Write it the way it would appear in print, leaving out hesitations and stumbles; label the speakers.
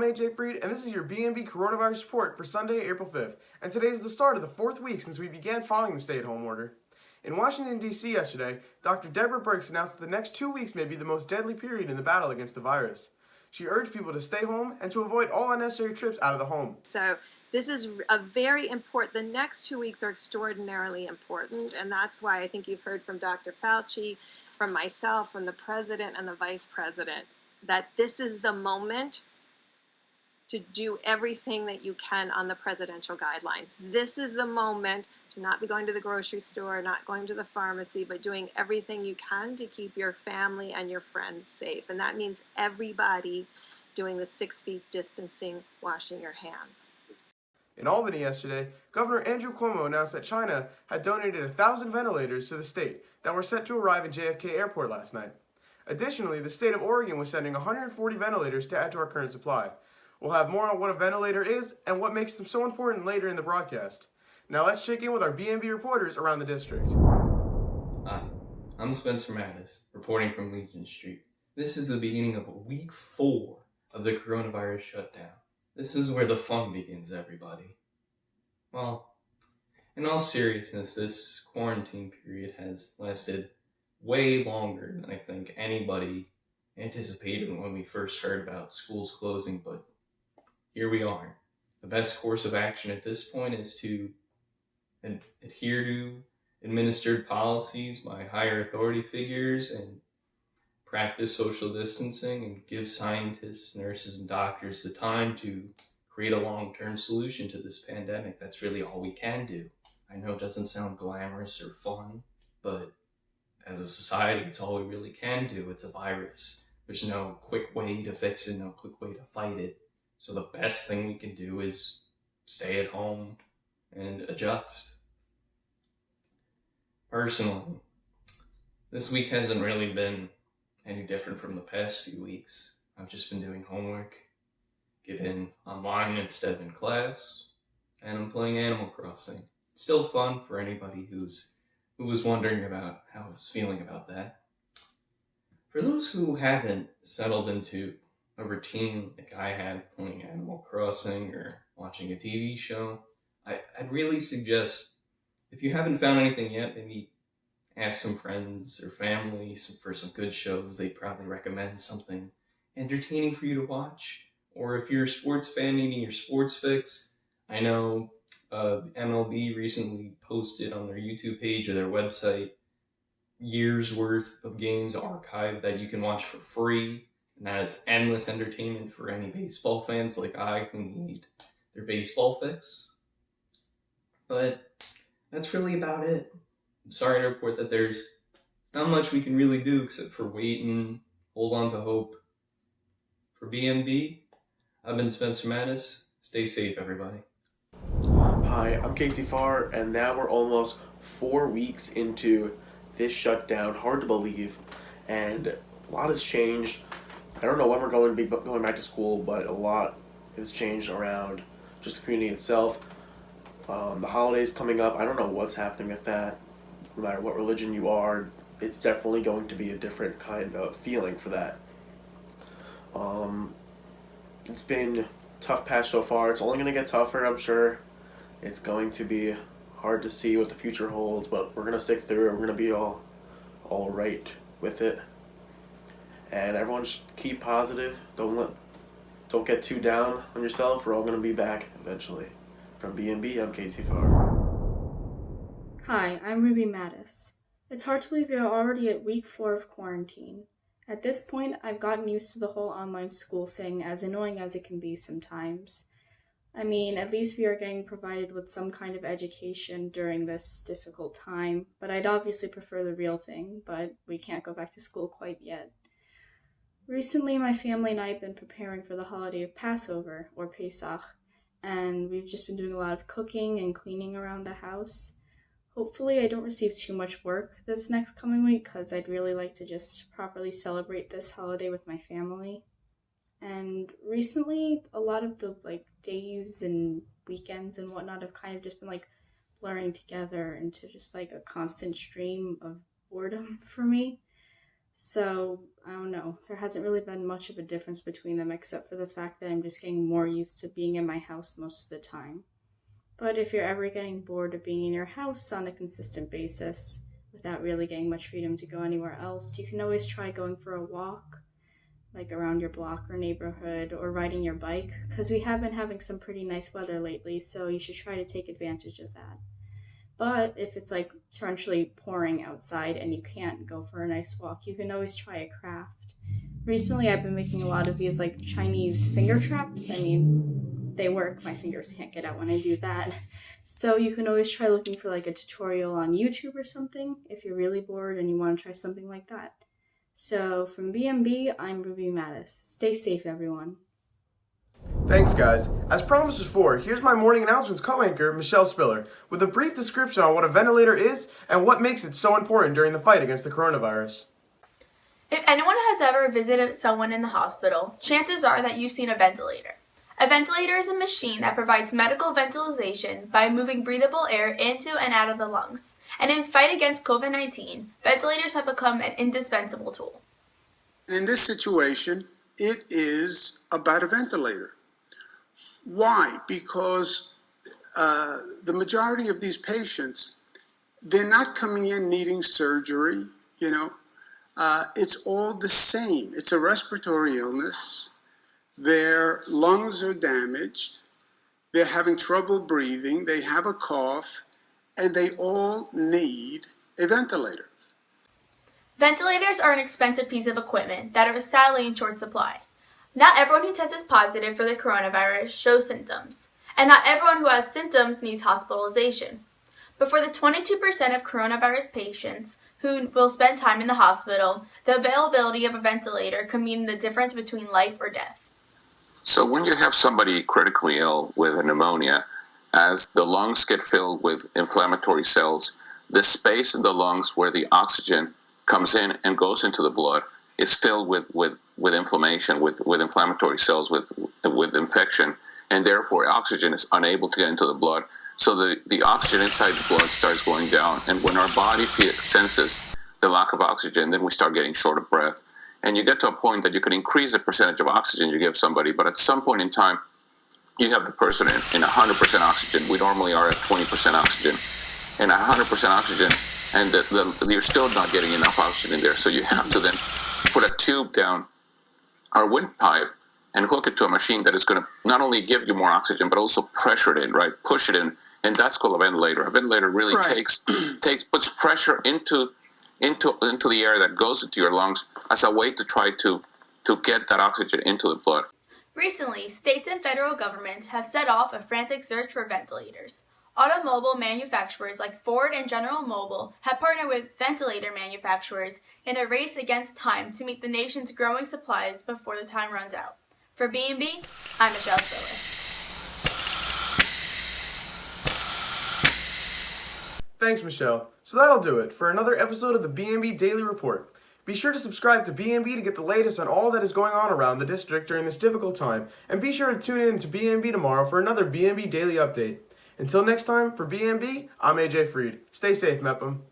Speaker 1: AJ Freed, and this is your BMB Coronavirus Report for Sunday, April 5th. And today is the start of the 4th week since we began following the stay-at-home order. In Washington, D.C. yesterday, Dr. Deborah Birx announced that the next 2 weeks may be the most deadly period in the battle against the virus. She urged people to stay home and to avoid all unnecessary trips out of the home.
Speaker 2: So this is a very important, the next 2 weeks are extraordinarily important, and that's why I think you've heard from Dr. Fauci, from myself, from the president and the vice president, that this is the moment to do everything that you can on the presidential guidelines. This is the moment to not be going to the grocery store, not going to the pharmacy, but doing everything you can to keep your family and your friends safe. And that means everybody doing the 6 feet distancing, washing your hands.
Speaker 1: In Albany yesterday, Governor Andrew Cuomo announced that China had donated 1,000 ventilators to the state that were set to arrive at JFK Airport last night. Additionally, the state of Oregon was sending 140 ventilators to add to our current supply. We'll have more on what a ventilator is and what makes them so important later in the broadcast. Now let's check in with our BMB reporters around the district.
Speaker 3: Hi, I'm Spencer Mattis, reporting from Legion Street. This is the beginning of week 4 of the coronavirus shutdown. This is where the fun begins, everybody. Well, in all seriousness, this quarantine period has lasted way longer than I think anybody anticipated when we first heard about schools closing, but here we are. The best course of action at this point is to adhere to administered policies by higher authority figures and practice social distancing and give scientists, nurses, and doctors the time to create a long-term solution to this pandemic. That's really all we can do. I know it doesn't sound glamorous or fun, but as a society, it's all we really can do. It's a virus. There's no quick way to fix it, no quick way to fight it. So the best thing we can do is stay at home and adjust. Personally, this week hasn't really been any different from the past few weeks. I've just been doing homework, given online instead of in class, and I'm playing Animal Crossing. It's still fun for anybody who was wondering about how I was feeling about that. For those who haven't settled into a routine like I have playing Animal Crossing or watching a TV show, I'd really suggest, if you haven't found anything yet, maybe ask some friends or family for some good shows. They'd probably recommend something entertaining for you to watch. Or if you're a sports fan needing your sports fix, I know MLB recently posted on their YouTube page or their website years worth of games archived that you can watch for free. And that is endless entertainment for any baseball fans like I who need their baseball fix. But that's really about it. I'm sorry to report that there's not much we can really do except for wait and hold on to hope. For BMB, I've been Spencer Mattis. Stay safe, everybody.
Speaker 4: Hi, I'm Casey Fahrer, and now we're almost 4 weeks into this shutdown. Hard to believe, and a lot has changed. I don't know when we're going to be going back to school, but a lot has changed around just the community itself. The holidays coming up, I don't know what's happening with that. No matter what religion you are, it's definitely going to be a different kind of feeling for that. It's been a tough patch so far. It's only going to get tougher, I'm sure. It's going to be hard to see what the future holds, but we're going to stick through it. We're going to be all right with it. And everyone just keep positive. Don't get too down on yourself. We're all going to be back eventually. From BMB, I'm Casey Farr.
Speaker 5: Hi, I'm Ruby Mattis. It's hard to believe we are already at week 4 of quarantine. At this point, I've gotten used to the whole online school thing, as annoying as it can be sometimes. I mean, at least we are getting provided with some kind of education during this difficult time, but I'd obviously prefer the real thing, but we can't go back to school quite yet. Recently, my family and I have been preparing for the holiday of Passover, or Pesach, and we've just been doing a lot of cooking and cleaning around the house. Hopefully I don't receive too much work this next coming week, because I'd really like to just properly celebrate this holiday with my family. And recently, a lot of the days and weekends and whatnot have kind of just been blurring together into just a constant stream of boredom for me. So, I don't know, there hasn't really been much of a difference between them except for the fact that I'm just getting more used to being in my house most of the time. But if you're ever getting bored of being in your house on a consistent basis, without really getting much freedom to go anywhere else, you can always try going for a walk, like around your block or neighborhood, or riding your bike, because we have been having some pretty nice weather lately, so you should try to take advantage of that. But if it's like torrentially pouring outside and you can't go for a nice walk, you can always try a craft. Recently I've been making a lot of these like Chinese finger traps. I mean, they work, my fingers can't get out when I do that. So you can always try looking for like a tutorial on YouTube or something if you're really bored and you want to try something like that. So from BMB, I'm Ruby Mattis. Stay safe, everyone.
Speaker 1: Thanks, guys. As promised before, here's my morning announcements co-anchor, Michele Spiller, with a brief description on what a ventilator is and what makes it so important during the fight against the coronavirus.
Speaker 6: If anyone has ever visited someone in the hospital, chances are that you've seen a ventilator. A ventilator is a machine that provides medical ventilation by moving breathable air into and out of the lungs. And in fight against COVID-19, ventilators have become an indispensable tool.
Speaker 7: In this situation, it is about a ventilator. Why? Because the majority of these patients, they're not coming in needing surgery, it's all the same. It's a respiratory illness. Their lungs are damaged. They're having trouble breathing. They have a cough, and they all need a ventilator.
Speaker 6: Ventilators are an expensive piece of equipment that are sadly in short supply. Not everyone who tests positive for the coronavirus shows symptoms, and not everyone who has symptoms needs hospitalization. But for the 22% of coronavirus patients who will spend time in the hospital, the availability of a ventilator could mean the difference between life or death.
Speaker 8: So when you have somebody critically ill with a pneumonia, as the lungs get filled with inflammatory cells, the space in the lungs where the oxygen comes in and goes into the blood is filled with inflammation, with inflammatory cells, with infection, and therefore oxygen is unable to get into the blood. So the oxygen inside the blood starts going down, and when our body senses the lack of oxygen, then we start getting short of breath. And you get to a point that you can increase the percentage of oxygen you give somebody, but at some point in time, you have the person in 100% oxygen. We normally are at 20% oxygen. And 100% oxygen, and you're still not getting enough oxygen in there. So you have to then put a tube down our windpipe and hook it to a machine that is going to not only give you more oxygen, but also pressure it in, right? Push it in. And that's called a ventilator. A ventilator really puts pressure into the air that goes into your lungs as a way to try to get that oxygen into the blood.
Speaker 6: Recently, states and federal governments have set off a frantic search for ventilators. Automobile manufacturers like Ford and General Mobile have partnered with ventilator manufacturers in a race against time to meet the nation's growing supplies before the time runs out. For BMB, I'm Michele Spiller.
Speaker 1: Thanks, Michele. So that'll do it for another episode of the BMB Daily Report. Be sure to subscribe to BMB to get the latest on all that is going on around the district during this difficult time, and be sure to tune in to BMB tomorrow for another BMB Daily Update. Until next time, for BMB, I'm AJ Freed. Stay safe, Mepham.